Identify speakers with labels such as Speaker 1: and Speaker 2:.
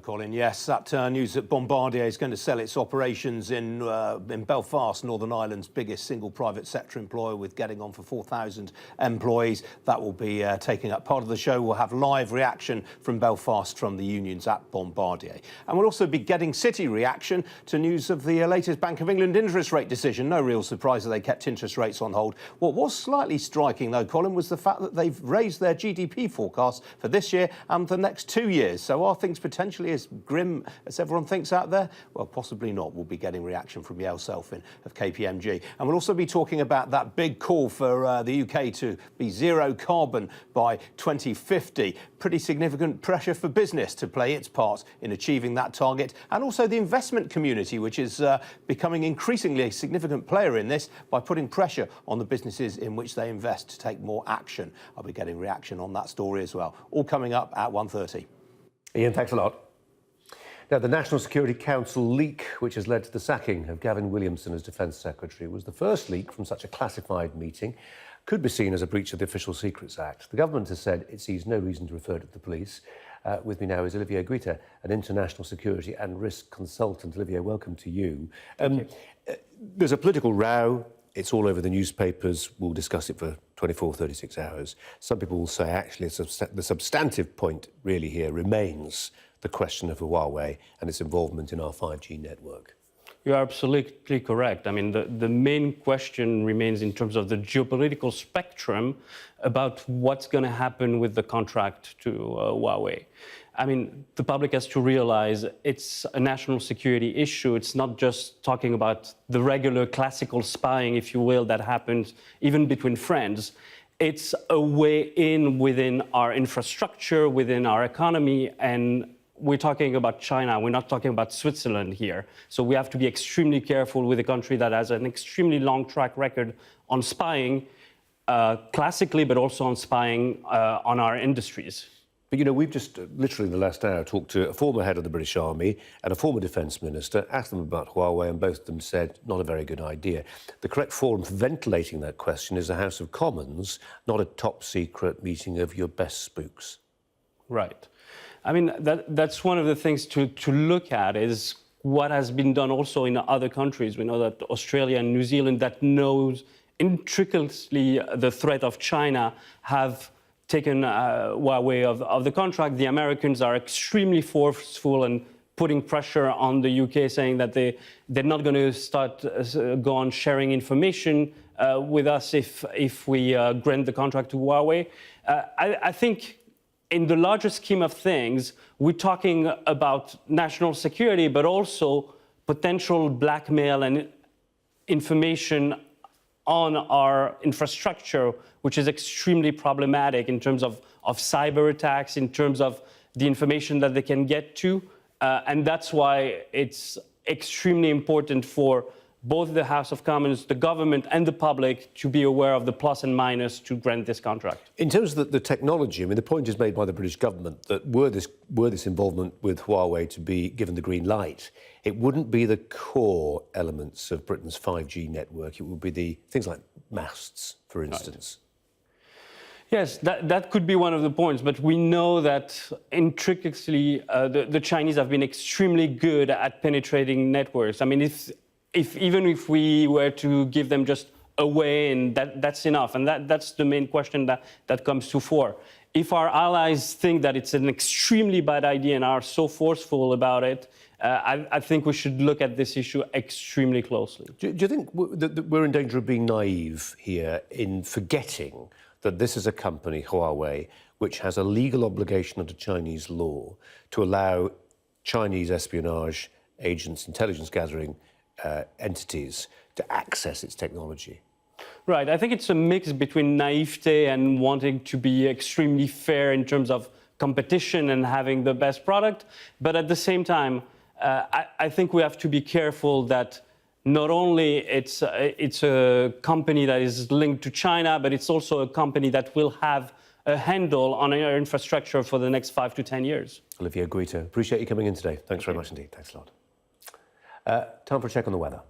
Speaker 1: Colin, yes, that news that Bombardier is going to sell its operations in Belfast, Northern Ireland's biggest single private sector employer, with getting on for 4,000 employees. That will be taking up part of the show. We'll have live reaction from Belfast from the unions at Bombardier. And we'll also be getting city reaction to news of the latest Bank of England interest rate decision. No real surprise that they kept interest rates on hold. What was slightly striking, though, Colin, was the fact that they've raised their GDP forecast for this year and the next 2 years. So are things potentially as grim as everyone thinks out there? Well, possibly not. We'll be getting reaction from Yael Selfin of KPMG. And we'll also be talking about that big call for the UK to be zero carbon by 2050. Pretty significant pressure for business to play its part in achieving that target. And also the investment community, which is becoming increasingly a significant player in this by putting pressure on the businesses in which they invest to take more action. I'll be getting reaction on that story as well. All coming up at 1:30.
Speaker 2: Ian, thanks a lot. Now, the National Security Council leak, which has led to the sacking of Gavin Williamson as Defence Secretary, was the first leak from such a classified meeting. Could be seen as a breach of the Official Secrets Act. The government has said it sees no reason to refer to the police. With me now is Olivier Guitta, an international security and risk consultant. Olivier, welcome to you. There's a political row. It's all over the newspapers. We'll discuss it for 24, 36 hours. Some people will say, actually, the substantive point really here remains the question of Huawei and its involvement in our 5G network.
Speaker 3: You are absolutely correct. I mean, the main question remains in terms of the geopolitical spectrum about what's going to happen with the contract to Huawei. I mean, the public has to realize it's a national security issue. It's not just talking about the regular classical spying, if you will, that happens even between friends. It's a way in within our infrastructure, within our economy, and we're talking about China. We're not talking about Switzerland here. So we have to be extremely careful with a country that has an extremely long track record on spying, classically, but also on spying on our industries.
Speaker 2: But, you know, we've just literally in the last hour talked to a former head of the British Army and a former defence minister, asked them about Huawei, and both of them said not a very good idea. The correct forum for ventilating that question is the House of Commons, not a top-secret meeting of your best spooks.
Speaker 3: Right. I mean, that's one of the things to look at is what has been done also in other countries. We know that Australia and New Zealand, that knows intricately the threat of China, have taken Huawei of the contract. The Americans are extremely forceful and putting pressure on the UK, saying that they're not going to go on sharing information with us if we grant the contract to Huawei. I think in the larger scheme of things, we're talking about national security, but also potential blackmail and information on our infrastructure, which is extremely problematic in terms of cyber attacks, in terms of the information that they can get to. And that's why it's extremely important for both the House of Commons, the government and the public to be aware of the plus and minus to grant this contract.
Speaker 2: In terms of the technology, I mean, the point is made by the British government that were this involvement with Huawei to be given the green light, it wouldn't be the core elements of Britain's 5G network. It would be the things like masts, for instance.
Speaker 3: Right. Yes, that could be one of the points, but we know that intricately the Chinese have been extremely good at penetrating networks. I mean, even if we were to give them just a way, and that's enough. And that's the main question that comes to fore. If our allies think that it's an extremely bad idea and are so forceful about it, I think we should look at this issue extremely closely.
Speaker 2: Do you think that we're in danger of being naive here in forgetting that this is a company, Huawei, which has a legal obligation under Chinese law to allow Chinese espionage agents, intelligence gathering entities to access its technology?
Speaker 3: Right. I think it's a mix between naivete and wanting to be extremely fair in terms of competition and having the best product. But at the same time, I think we have to be careful that not only it's a company that is linked to China, but it's also a company that will have a handle on our infrastructure for the next 5 to 10 years.
Speaker 2: Olivier Guitta, appreciate you coming in today. Thanks very much indeed. Thanks a lot. Time for a check on the weather.